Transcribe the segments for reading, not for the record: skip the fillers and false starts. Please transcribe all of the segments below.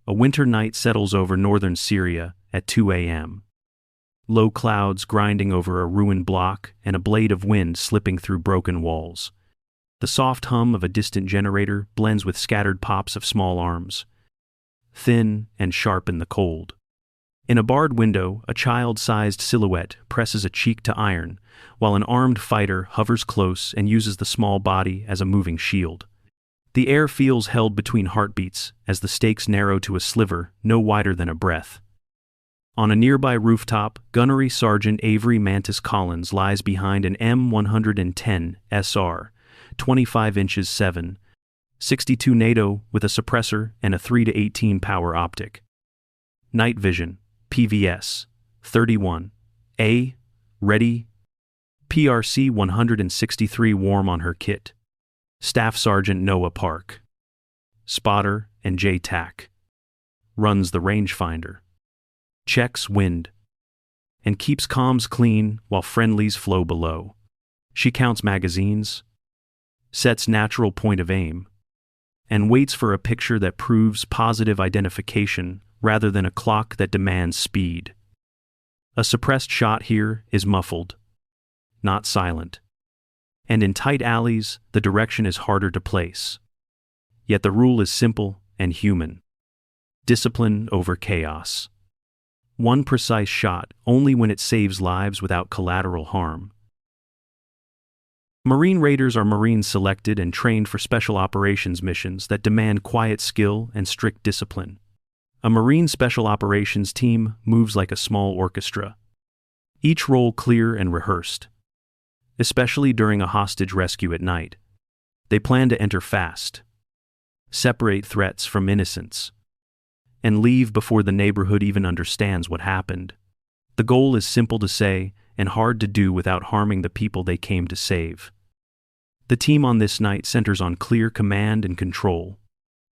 A winter night settles over northern Syria at 2 a.m. Low clouds grinding over a ruined block and a blade of wind slipping through broken walls. The soft hum of a distant generator blends with scattered pops of small arms, thin and sharp in the cold. In a barred window, a child-sized silhouette presses a cheek to iron, while an armed fighter hovers close and uses the small body as a moving shield. The air feels held between heartbeats as the stakes narrow to a sliver no wider than a breath. On a nearby rooftop, Gunnery Sergeant Avery Collins lies behind an M110 SR-25 inches 7.62 NATO with a suppressor and a 3-18 power optic. Night vision, PVS, 31. A. Ready. PRC 163 warm on her kit. Staff Sergeant Noah Park. Spotter and J-TAC. Runs the rangefinder. Checks wind. And keeps comms clean while friendlies flow below. She counts magazines, sets natural point of aim, and waits for a picture that proves positive identification rather than a clock that demands speed. A suppressed shot here is muffled, not silent. And in tight alleys, the direction is harder to place. Yet the rule is simple and human. Discipline over chaos. One precise shot only when it saves lives without collateral harm. Marine Raiders are Marines selected and trained for special operations missions that demand quiet skill and strict discipline. A Marine Special Operations team moves like a small orchestra, each role clear and rehearsed. Especially during a hostage rescue at night. They plan to enter fast, separate threats from innocents, and leave before the neighborhood even understands what happened. The goal is simple to say and hard to do without harming the people they came to save. The team on this night centers on clear command and control.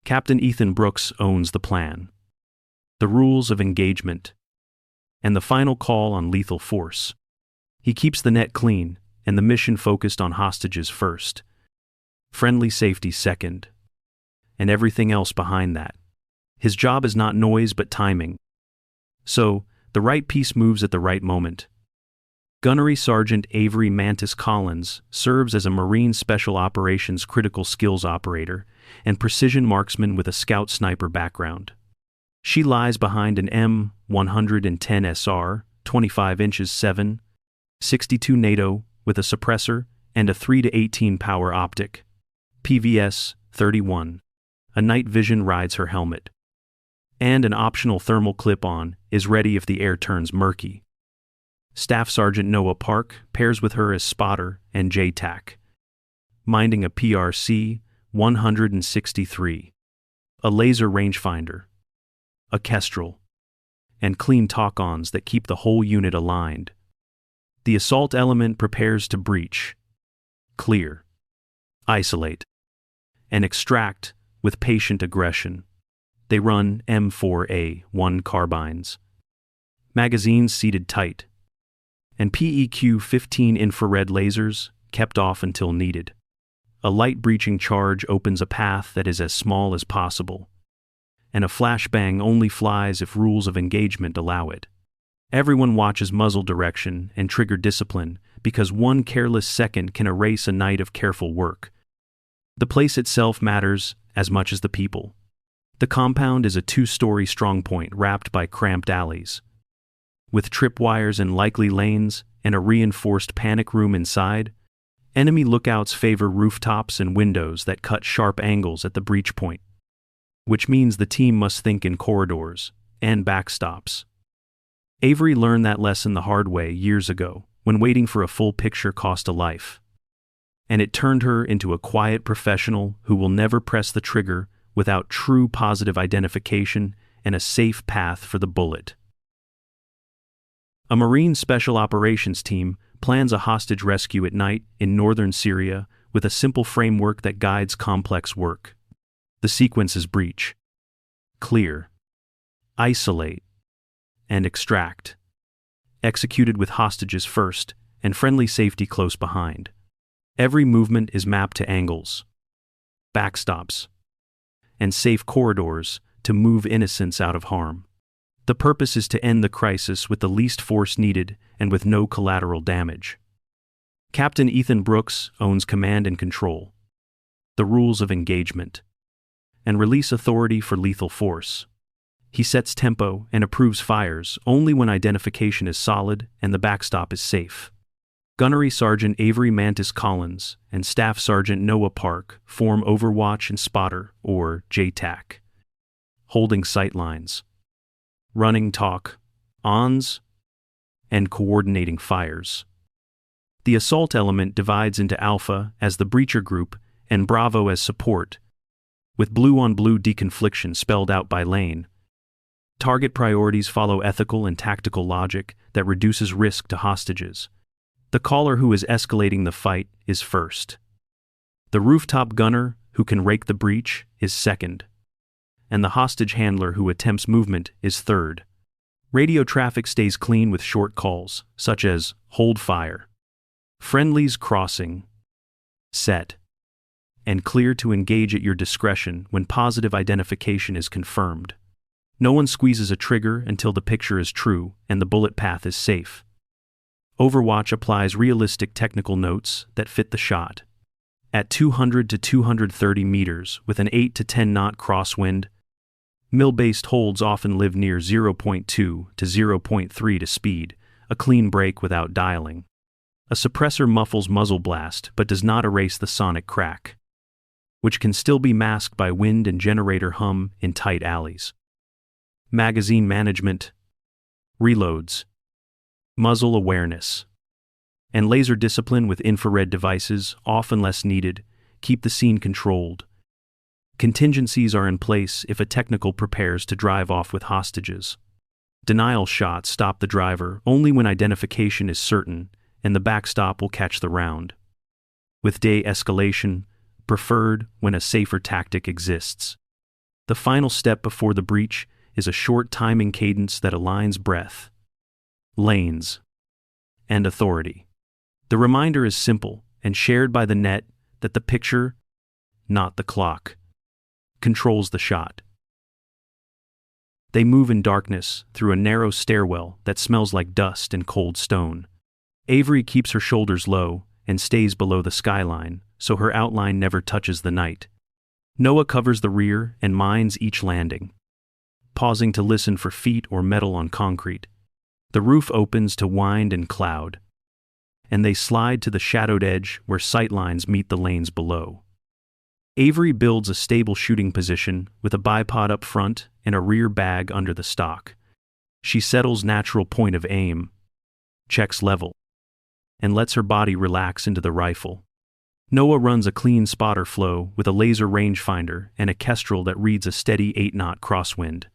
Captain Ethan Brooks owns the plan, the rules of engagement, and the final call on lethal force. He keeps the net clean and the mission focused on hostages first, friendly safety second, and everything else behind that. His job is not noise but timing. So, the right piece moves at the right moment. Gunnery Sergeant Avery Collins serves as a Marine Special Operations critical skills operator and precision marksman with a scout sniper background. She lies behind an M110 SR-25 inches 7.62 NATO with a suppressor and a 3-18 power optic. PVS 31. A night vision rides her helmet. And an optional thermal clip-on is ready if the air turns murky. Staff Sergeant Noah Park pairs with her as spotter and J-TAC, minding a PRC 163, a laser rangefinder, a kestrel, and clean talk-ons that keep the whole unit aligned. The assault element prepares to breach, clear, isolate, and extract with patient aggression. They run M4A1 carbines, magazines seated tight, and PEQ-15 infrared lasers kept off until needed. A light breaching charge opens a path that is as small as possible, and a flashbang only flies if rules of engagement allow it. Everyone watches muzzle direction and trigger discipline because one careless second can erase a night of careful work. The place itself matters as much as the people. The compound is a 2-story strongpoint wrapped by cramped alleys, with tripwires in likely lanes and a reinforced panic room inside. Enemy lookouts favor rooftops and windows that cut sharp angles at the breach point, which means the team must think in corridors and backstops. Avery learned that lesson the hard way years ago, when waiting for a full picture cost a life. And it turned her into a quiet professional who will never press the trigger without true positive identification and a safe path for the bullet. A Marine Special Operations team plans a hostage rescue at night in northern Syria with a simple framework that guides complex work. The sequence is breach, clear, isolate, and extract, executed with hostages first and friendly safety close behind. Every movement is mapped to angles, backstops, and safe corridors to move innocents out of harm. The purpose is to end the crisis with the least force needed and with no collateral damage. Captain Ethan Brooks owns command and control, the rules of engagement, and release authority for lethal force. He sets tempo and approves fires only when identification is solid and the backstop is safe. Gunnery Sergeant Avery Collins and Staff Sergeant Noah Park form Overwatch and Spotter, or JTAC. Holding sight lines, running talk, ons, and coordinating fires. The assault element divides into Alpha as the breacher group and Bravo as support, with blue-on-blue deconfliction spelled out by lane. Target priorities follow ethical and tactical logic that reduces risk to hostages. The caller who is escalating the fight is first. The rooftop gunner who can rake the breach is second. And the hostage handler who attempts movement is third. Radio traffic stays clean with short calls, such as hold fire, friendlies crossing, set, and clear to engage at your discretion when positive identification is confirmed. No one squeezes a trigger until the picture is true and the bullet path is safe. Overwatch applies realistic technical notes that fit the shot. At 200 to 230 meters with an 8 to 10 knot crosswind, mill-based holds often live near 0.2 to 0.3 to speed, a clean break without dialing. A suppressor muffles muzzle blast but does not erase the sonic crack, which can still be masked by wind and generator hum in tight alleys. Magazine management, reloads, muzzle awareness, and laser discipline with infrared devices, often less needed, keep the scene controlled. Contingencies are in place if a technical prepares to drive off with hostages. Denial shots stop the driver only when identification is certain and the backstop will catch the round. With de-escalation, preferred when a safer tactic exists. The final step before the breach is a short timing cadence that aligns breath, lanes, and authority. The reminder is simple and shared by the net that the picture, not the clock, controls the shot. They move in darkness through a narrow stairwell that smells like dust and cold stone. Avery keeps her shoulders low and stays below the skyline, so her outline never touches the night. Noah covers the rear and mines each landing, pausing to listen for feet or metal on concrete. The roof opens to wind and cloud, and they slide to the shadowed edge where sightlines meet the lanes below. Avery builds a stable shooting position with a bipod up front and a rear bag under the stock. She settles natural point of aim, checks level, and lets her body relax into the rifle. Noah runs a clean spotter flow with a laser rangefinder and a kestrel that reads a steady 8-knot crosswind.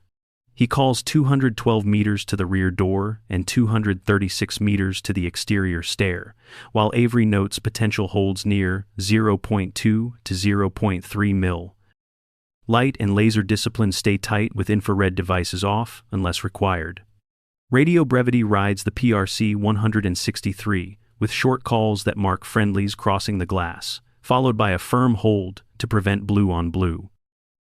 He calls 212 meters to the rear door and 236 meters to the exterior stair, while Avery notes potential holds near 0.2 to 0.3 mil. Light and laser discipline stay tight with infrared devices off unless required. Radio brevity rides the PRC 163 with short calls that mark friendlies crossing the glass, followed by a firm hold to prevent blue on blue.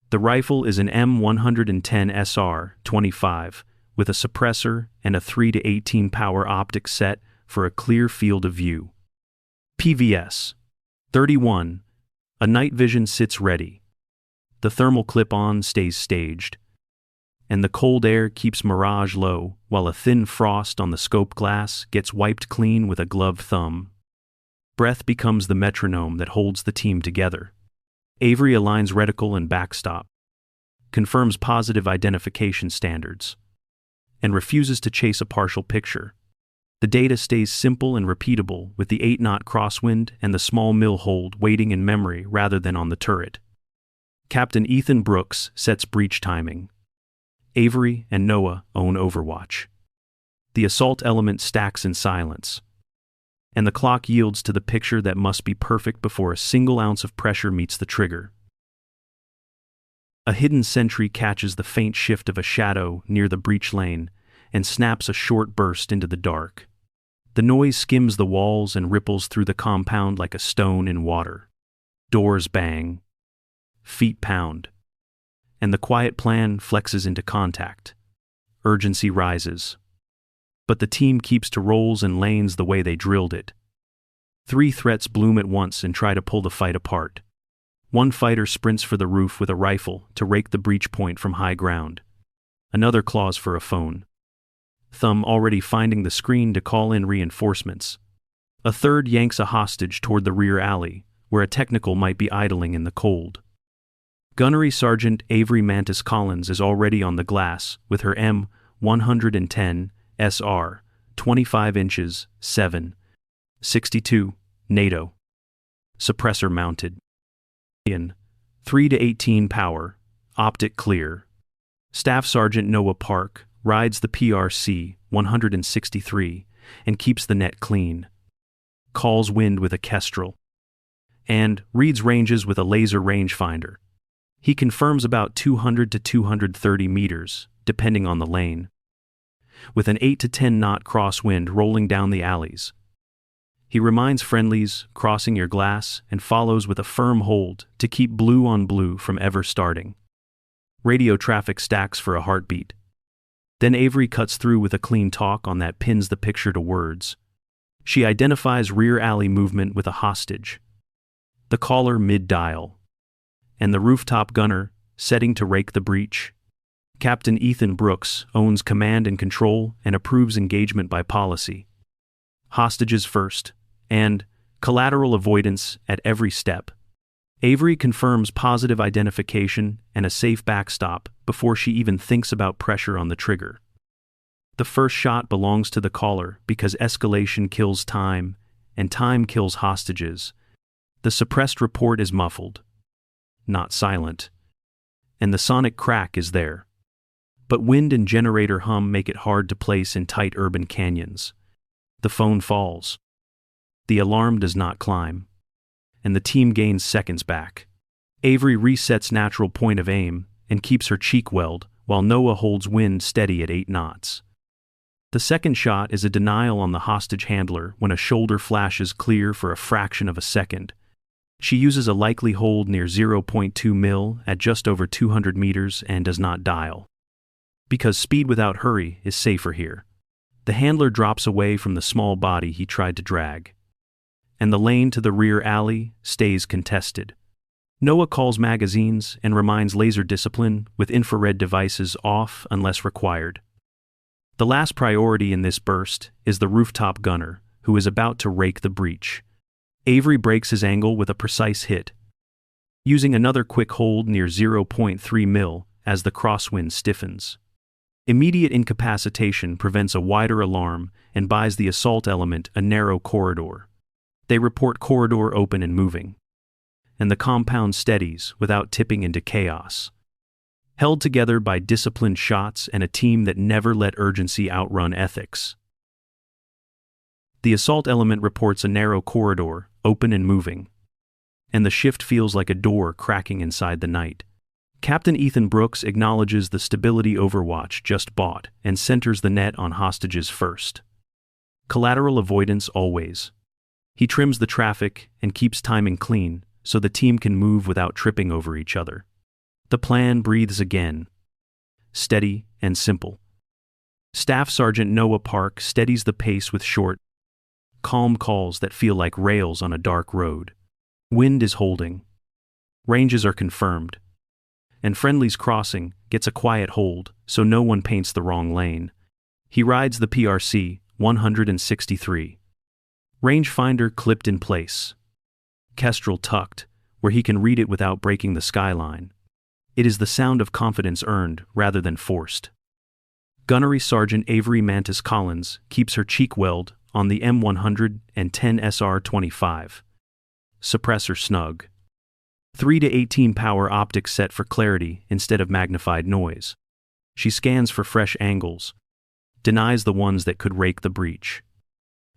The rifle is an M110 SR-25 with a suppressor and a 3 to 18 power optic set for a clear field of view. PVS 31. A night vision sits ready. The thermal clip-on stays staged, and the cold air keeps mirage low while a thin frost on the scope glass gets wiped clean with a gloved thumb. Breath becomes the metronome that holds the team together. Avery aligns reticle and backstop, confirms positive identification standards, and refuses to chase a partial picture. The data stays simple and repeatable with the 8-knot crosswind and the small mill hold waiting in memory rather than on the turret. Captain Ethan Brooks sets breach timing. Avery and Noah own Overwatch. The assault element stacks in silence, and the clock yields to the picture that must be perfect before a single ounce of pressure meets the trigger. A hidden sentry catches the faint shift of a shadow near the breach lane and snaps a short burst into the dark. The noise skims the walls and ripples through the compound like a stone in water. Doors bang, feet pound, and the quiet plan flexes into contact. Urgency rises. But the team keeps to roles and lanes the way they drilled it. 3 threats bloom at once and try to pull the fight apart. One fighter sprints for the roof with a rifle to rake the breach point from high ground. Another claws for a phone. Thumb already finding the screen to call in reinforcements. A third yanks a hostage toward the rear alley, where a technical might be idling in the cold. Gunnery Sergeant Avery Collins is already on the glass with her M110 SR-25 inches 7.62 NATO. Suppressor mounted. 3 to 18 power, optic clear. Staff Sergeant Noah Park rides the PRC 163 and keeps the net clean. Calls wind with a kestrel. And reads ranges with a laser rangefinder. He confirms about 200 to 230 meters, depending on the lane. With an 8 to 10 knot crosswind rolling down the alleys. He reminds friendlies, crossing your glass, and follows with a firm hold to keep blue on blue from ever starting. Radio traffic stacks for a heartbeat. Then Avery cuts through with a clean talk on that pins the picture to words. She identifies rear alley movement with a hostage. The caller mid-dial. And the rooftop gunner, setting to rake the breach. Captain Ethan Brooks owns command and control and approves engagement by policy. Hostages first, and collateral avoidance at every step. Avery confirms positive identification and a safe backstop before she even thinks about pressure on the trigger. The first shot belongs to the caller because escalation kills time, and time kills hostages. The suppressed report is muffled, not silent, and the sonic crack is there. But wind and generator hum make it hard to place in tight urban canyons. The phone falls. The alarm does not climb, and the team gains seconds back. Avery resets natural point of aim and keeps her cheek weld while Noah holds wind steady at 8 knots. The second shot is a denial on the hostage handler when a shoulder flashes clear for a fraction of a second. She uses a likely hold near 0.2 mil at just over 200 meters and does not dial. Because speed without hurry is safer here. The handler drops away from the small body he tried to drag. And the lane to the rear alley stays contested. Noah calls magazines and reminds laser discipline with infrared devices off unless required. The last priority in this burst is the rooftop gunner, who is about to rake the breach. Avery breaks his angle with a precise hit, using another quick hold near 0.3 mil as the crosswind stiffens. Immediate incapacitation prevents a wider alarm and buys the assault element a narrow corridor. They report corridor open and moving, and the compound steadies without tipping into chaos. Held together by disciplined shots and a team that never let urgency outrun ethics. The assault element reports a narrow corridor, open and moving, and the shift feels like a door cracking inside the night. Captain Ethan Brooks acknowledges the stability Overwatch just bought and centers the net on hostages first. Collateral avoidance always. He trims the traffic and keeps timing clean so the team can move without tripping over each other. The plan breathes again. Steady and simple. Staff Sergeant Noah Park steadies the pace with short, calm calls that feel like rails on a dark road. Wind is holding. Ranges are confirmed. And friendlies crossing gets a quiet hold so no one paints the wrong lane. He rides the PRC 163. Rangefinder clipped in place. Kestrel tucked, where he can read it without breaking the skyline. It is the sound of confidence earned rather than forced. Gunnery Sergeant Avery Collins keeps her cheek weld on the M110 SR-25. Suppressor snug. 3 to 18 power optics set for clarity instead of magnified noise. She scans for fresh angles, denies the ones that could rake the breach,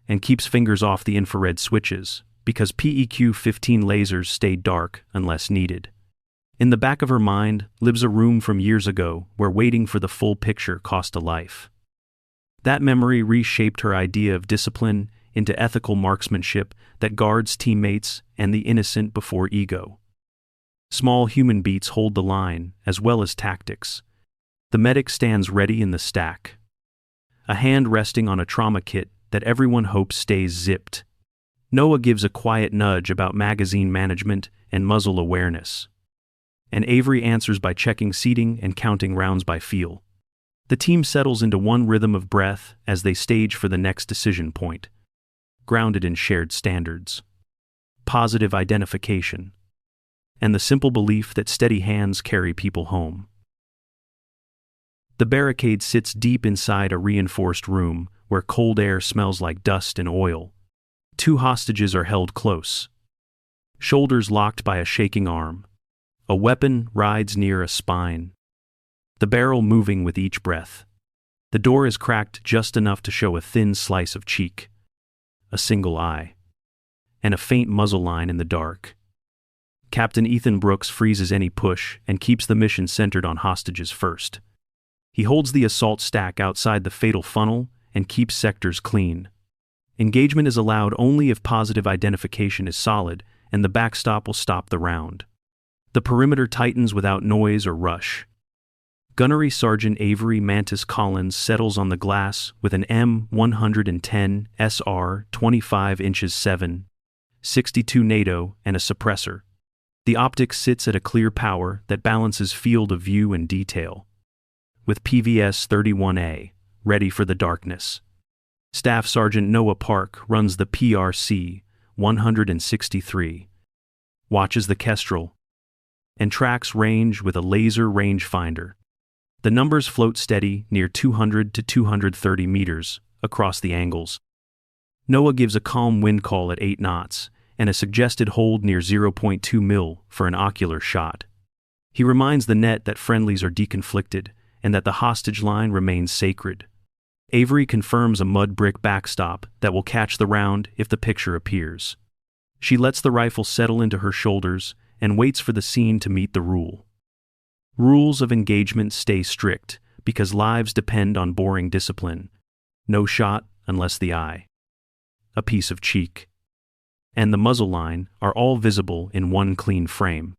and keeps fingers off the infrared switches because PEQ-15 lasers stay dark unless needed. In the back of her mind lives a room from years ago where waiting for the full picture cost a life. That memory reshaped her idea of discipline into ethical marksmanship that guards teammates and the innocent before ego. Small human beats hold the line, as well as tactics. The medic stands ready in the stack, a hand resting on a trauma kit that everyone hopes stays zipped. Noah gives a quiet nudge about magazine management and muzzle awareness, and Avery answers by checking seating and counting rounds by feel. The team settles into one rhythm of breath as they stage for the next decision point, grounded in shared standards, positive identification, and the simple belief that steady hands carry people home. The barricade sits deep inside a reinforced room where cold air smells like dust and oil. 2 hostages are held close, shoulders locked by a shaking arm. A weapon rides near a spine, the barrel moving with each breath. The door is cracked just enough to show a thin slice of cheek, a single eye, and a faint muzzle line in the dark. Captain Ethan Brooks freezes any push and keeps the mission centered on hostages first. He holds the assault stack outside the fatal funnel and keeps sectors clean. Engagement is allowed only if positive identification is solid, and the backstop will stop the round. The perimeter tightens without noise or rush. Gunnery Sergeant Avery Collins settles on the glass with an M110 SR-25 inches 7.62 NATO and a suppressor. The optic sits at a clear power that balances field of view and detail, with PVS 31A ready for the darkness. Staff Sergeant Noah Park runs the PRC 163, watches the Kestrel, and tracks range with a laser rangefinder. The numbers float steady near 200 to 230 meters across the angles. Noah gives a calm wind call at 8 knots and a suggested hold near 0.2 mil for an ocular shot. He reminds the net that friendlies are deconflicted and that the hostage line remains sacred. Avery confirms a mud brick backstop that will catch the round if the picture appears. She lets the rifle settle into her shoulders and waits for the scene to meet the rule. Rules of engagement stay strict because lives depend on boring discipline. No shot unless the eye, a piece of cheek, and the muzzle line are all visible in one clean frame.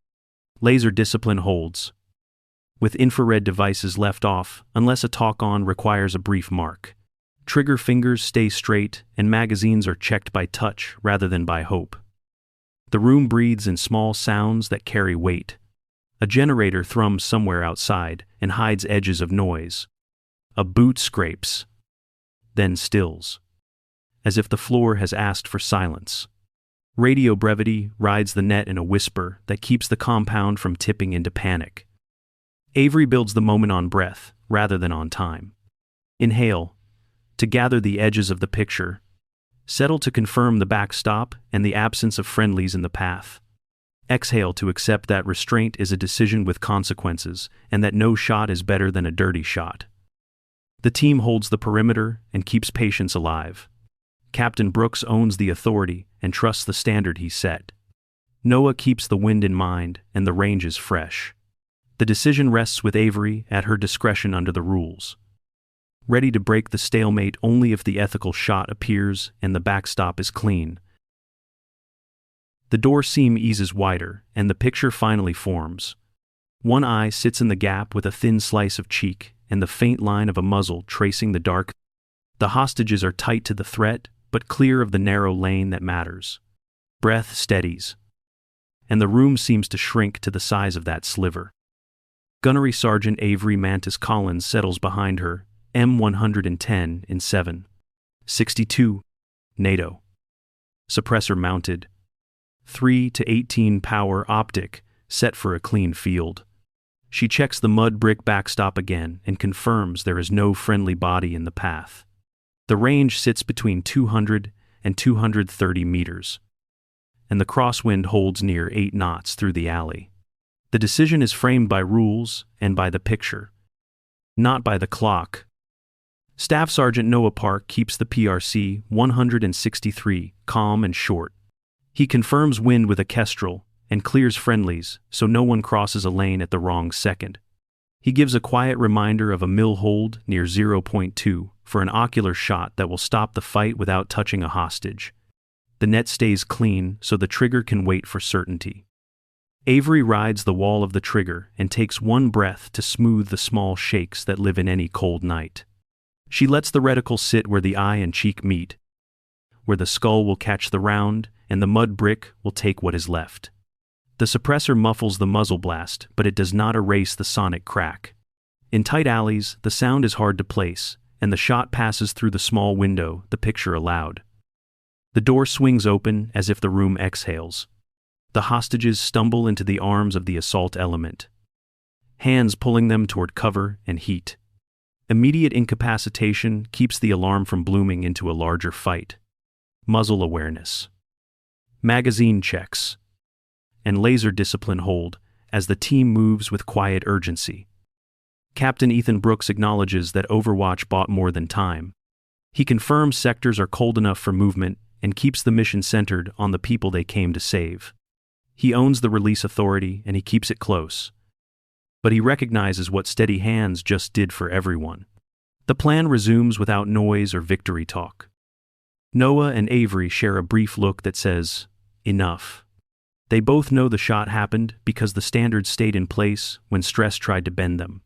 Laser discipline holds, with infrared devices left off unless a talk-on requires a brief mark. Trigger fingers stay straight and magazines are checked by touch rather than by hope. The room breathes in small sounds that carry weight. A generator thrums somewhere outside and hides edges of noise. A boot scrapes, then stills, as if the floor has asked for silence. Radio brevity rides the net in a whisper that keeps the compound from tipping into panic. Avery builds the moment on breath rather than on time. Inhale, to gather the edges of the picture. Settle to confirm the backstop and the absence of friendlies in the path. Exhale to accept that restraint is a decision with consequences and that no shot is better than a dirty shot. The team holds the perimeter and keeps patience alive. Captain Brooks owns the authority and trusts the standard he set. Noah keeps the wind in mind and the range is fresh. The decision rests with Avery at her discretion under the rules, ready to break the stalemate only if the ethical shot appears and the backstop is clean. The door seam eases wider, and the picture finally forms. One eye sits in the gap with a thin slice of cheek and the faint line of a muzzle tracing the dark. The hostages are tight to the threat, but clear of the narrow lane that matters. Breath steadies, and the room seems to shrink to the size of that sliver. Gunnery Sergeant Avery Collins settles behind her, M110 in 7.62 NATO. Suppressor mounted. 3 to 18 power optic, set for a clean field. She checks the mud brick backstop again and confirms there is no friendly body in the path. The range sits between 200 and 230 meters, and the crosswind holds near 8 knots through the alley. The decision is framed by rules and by the picture, not by the clock. Staff Sergeant Noah Park keeps the PRC 163 calm and short. He confirms wind with a Kestrel and clears friendlies so no one crosses a lane at the wrong second. He gives a quiet reminder of a mill hold near 0.2 for an ocular shot that will stop the fight without touching a hostage. The net stays clean so the trigger can wait for certainty. Avery rides the wall of the trigger and takes one breath to smooth the small shakes that live in any cold night. She lets the reticle sit where the eye and cheek meet, where the skull will catch the round and the mud brick will take what is left. The suppressor muffles the muzzle blast, but it does not erase the sonic crack. In tight alleys, the sound is hard to place, and the shot passes through the small window the picture allowed. The door swings open as if the room exhales. The hostages stumble into the arms of the assault element, hands pulling them toward cover and heat. Immediate incapacitation keeps the alarm from blooming into a larger fight. Muzzle awareness, magazine checks, and laser discipline hold as the team moves with quiet urgency. Captain Ethan Brooks acknowledges that Overwatch bought more than time. He confirms sectors are cold enough for movement and keeps the mission centered on the people they came to save. He owns the release authority and he keeps it close. But he recognizes what steady hands just did for everyone. The plan resumes without noise or victory talk. Noah and Avery share a brief look that says, "Enough." They both know the shot happened because the standards stayed in place when stress tried to bend them.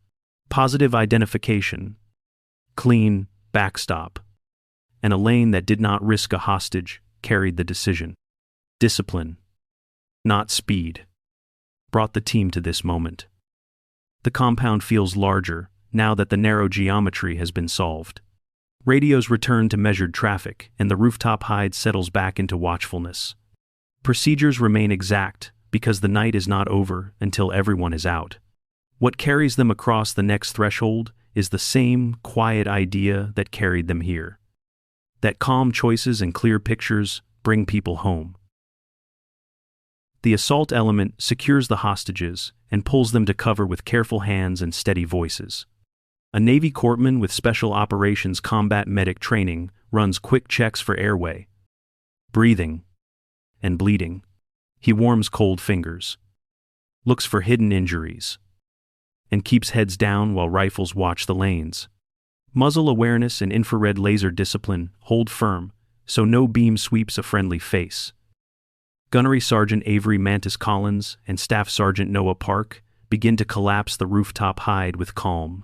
Positive identification, clean backstop, and a lane that did not risk a hostage carried the decision. Discipline, not speed, brought the team to this moment. The compound feels larger now that the narrow geometry has been solved. Radios return to measured traffic, and the rooftop hide settles back into watchfulness. Procedures remain exact because the night is not over until everyone is out. What carries them across the next threshold is the same quiet idea that carried them here. That calm choices and clear pictures bring people home. The assault element secures the hostages and pulls them to cover with careful hands and steady voices. A Navy corpsman with Special Operations combat medic training runs quick checks for airway, breathing, and bleeding. He warms cold fingers, looks for hidden injuries, and keeps heads down while rifles watch the lanes. Muzzle awareness and infrared laser discipline hold firm, so no beam sweeps a friendly face. Gunnery Sergeant Avery Collins and Staff Sergeant Noah Park begin to collapse the rooftop hide with calm,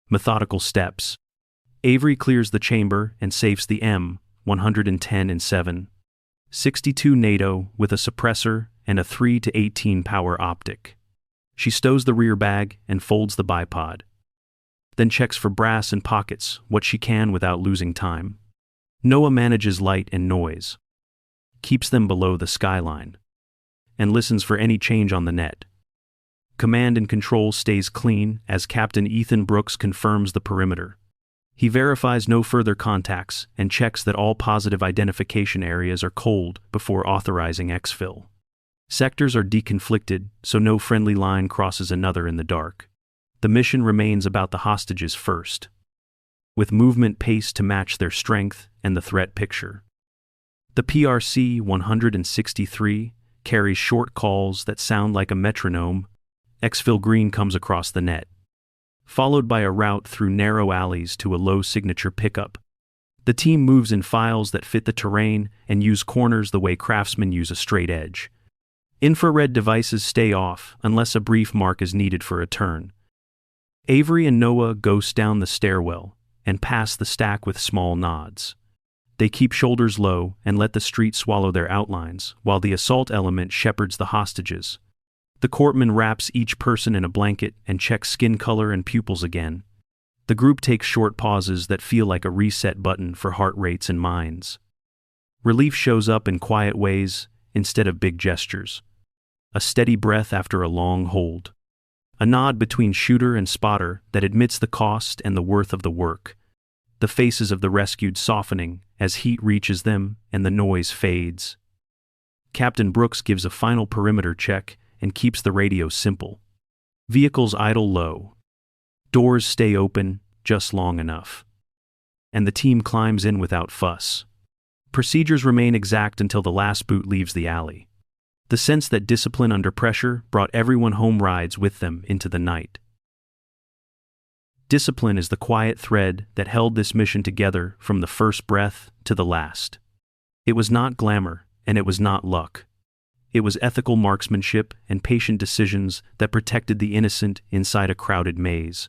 methodical steps. Avery clears the chamber and safes the M110 in 7.62 NATO with a suppressor and a 3 to 18 power optic. She stows the rear bag and folds the bipod, then checks for brass and pockets what she can without losing time. Noah manages light and noise, keeps them below the skyline, and listens for any change on the net. Command and control stays clean as Captain Ethan Brooks confirms the perimeter. He verifies no further contacts and checks that all positive identification areas are cold before authorizing exfil. Sectors are deconflicted, so no friendly line crosses another in the dark. The mission remains about the hostages first, with movement paced to match their strength and the threat picture. The PRC 163 carries short calls that sound like a metronome. Exfil green comes across the net, followed by a route through narrow alleys to a low signature pickup. The team moves in files that fit the terrain and use corners the way craftsmen use a straight edge. Infrared devices stay off unless a brief mark is needed for a turn. Avery and Noah ghost down the stairwell and pass the stack with small nods. They keep shoulders low and let the street swallow their outlines, while the assault element shepherds the hostages. The corpsman wraps each person in a blanket and checks skin color and pupils again. The group takes short pauses that feel like a reset button for heart rates and minds. Relief shows up in quiet ways instead of big gestures. A steady breath after a long hold. A nod between shooter and spotter that admits the cost and the worth of the work. The faces of the rescued softening as heat reaches them and the noise fades. Captain Brooks gives a final perimeter check and keeps the radio simple. Vehicles idle low. Doors stay open just long enough. And the team climbs in without fuss. Procedures remain exact until the last boot leaves the alley. The sense that discipline under pressure brought everyone home rides with them into the night. Discipline is the quiet thread that held this mission together from the first breath to the last. It was not glamour, and it was not luck. It was ethical marksmanship and patient decisions that protected the innocent inside a crowded maze.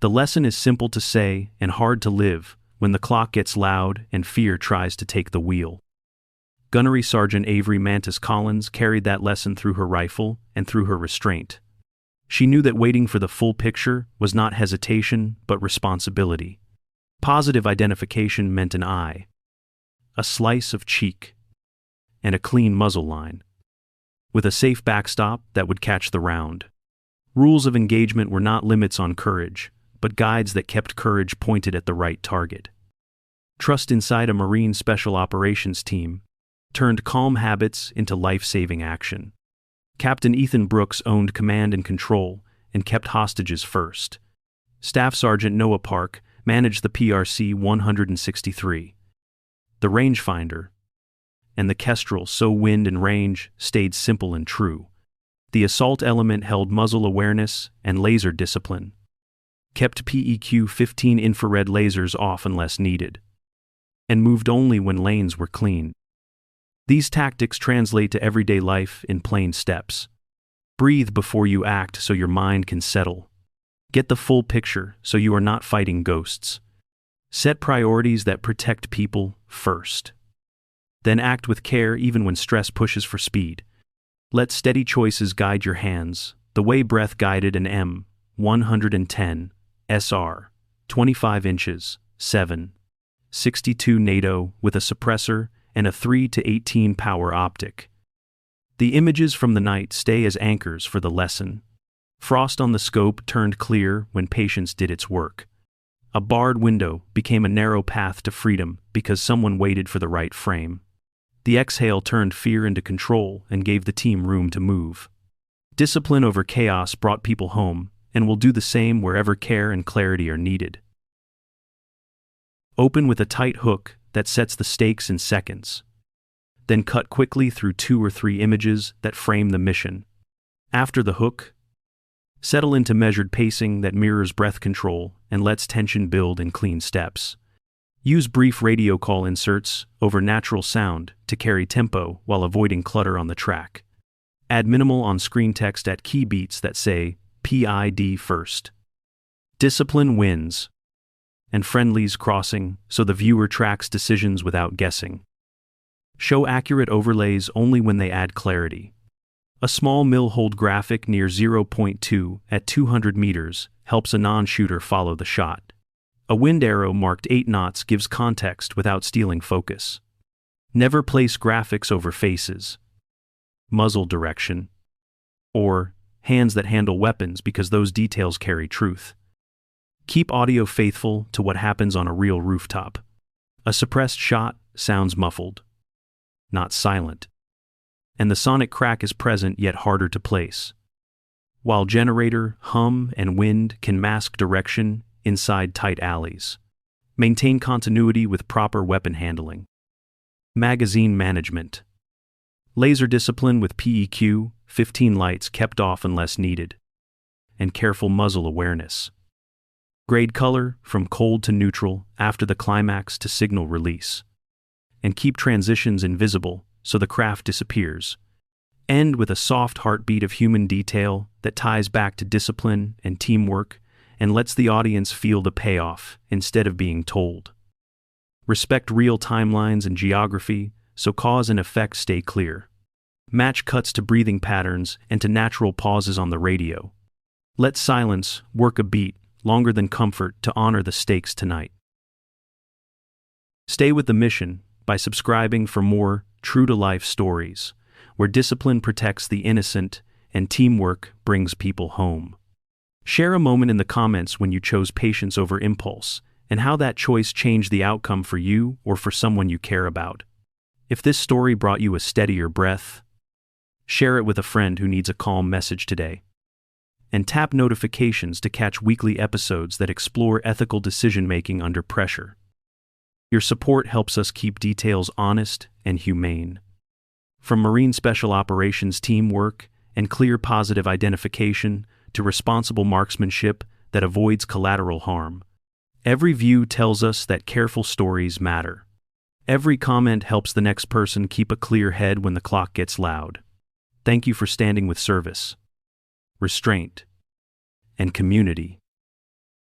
The lesson is simple to say and hard to live when the clock gets loud and fear tries to take the wheel. Gunnery Sergeant Avery Collins carried that lesson through her rifle and through her restraint. She knew that waiting for the full picture was not hesitation but responsibility. Positive identification meant an eye, a slice of cheek, and a clean muzzle line, with a safe backstop that would catch the round. Rules of engagement were not limits on courage, but guides that kept courage pointed at the right target. Trust inside a Marine Special Operations team turned calm habits into life-saving action. Captain Ethan Brooks owned command and control and kept hostages first. Staff Sergeant Noah Park managed the PRC 163. The rangefinder and the Kestrel, so wind and range, stayed simple and true. The assault element held muzzle awareness and laser discipline, kept PEQ-15 infrared lasers off unless needed, and moved only when lanes were clean. These tactics translate to everyday life in plain steps. Breathe before you act so your mind can settle. Get the full picture so you are not fighting ghosts. Set priorities that protect people first. Then act with care even when stress pushes for speed. Let steady choices guide your hands, the way breath guided an M110 SR-25 inches, 7.62 NATO with a suppressor and a 3 to 18 power optic. The images from the night stay as anchors for the lesson. Frost on the scope turned clear when patience did its work. A barred window became a narrow path to freedom because someone waited for the right frame. The exhale turned fear into control and gave the team room to move. Discipline over chaos brought people home, and will do the same wherever care and clarity are needed. Open with a tight hook that sets the stakes in seconds. Then cut quickly through 2 or 3 images that frame the mission. After the hook, settle into measured pacing that mirrors breath control and lets tension build in clean steps. Use brief radio call inserts over natural sound to carry tempo while avoiding clutter on the track. Add minimal on-screen text at key beats that say PID first. Discipline wins, and friendlies crossing so the viewer tracks decisions without guessing. Show accurate overlays only when they add clarity. A small mill-hold graphic near 0.2 at 200 meters helps a non-shooter follow the shot. A wind arrow marked 8 knots gives context without stealing focus. Never place graphics over faces, muzzle direction, or hands that handle weapons because those details carry truth. Keep audio faithful to what happens on a real rooftop. A suppressed shot sounds muffled, not silent, and the sonic crack is present yet harder to place. While generator, hum, and wind can mask direction inside tight alleys. Maintain continuity with proper weapon handling. Magazine management. Laser discipline with PEQ-15 lights kept off unless needed. And careful muzzle awareness. Grade color from cold to neutral after the climax to signal release. And keep transitions invisible so the craft disappears. End with a soft heartbeat of human detail that ties back to discipline and teamwork and lets the audience feel the payoff instead of being told. Respect real timelines and geography so cause and effect stay clear. Match cuts to breathing patterns and to natural pauses on the radio. Let silence work a beat longer than comfort to honor the stakes tonight. Stay with the mission by subscribing for more true-to-life stories, where discipline protects the innocent and teamwork brings people home. Share a moment in the comments when you chose patience over impulse, and how that choice changed the outcome for you or for someone you care about. If this story brought you a steadier breath, share it with a friend who needs a calm message today. And tap notifications to catch weekly episodes that explore ethical decision-making under pressure. Your support helps us keep details honest and humane. From Marine Special Operations teamwork and clear positive identification to responsible marksmanship that avoids collateral harm. Every view tells us that careful stories matter. Every comment helps the next person keep a clear head when the clock gets loud. Thank you for standing with service, restraint, and community.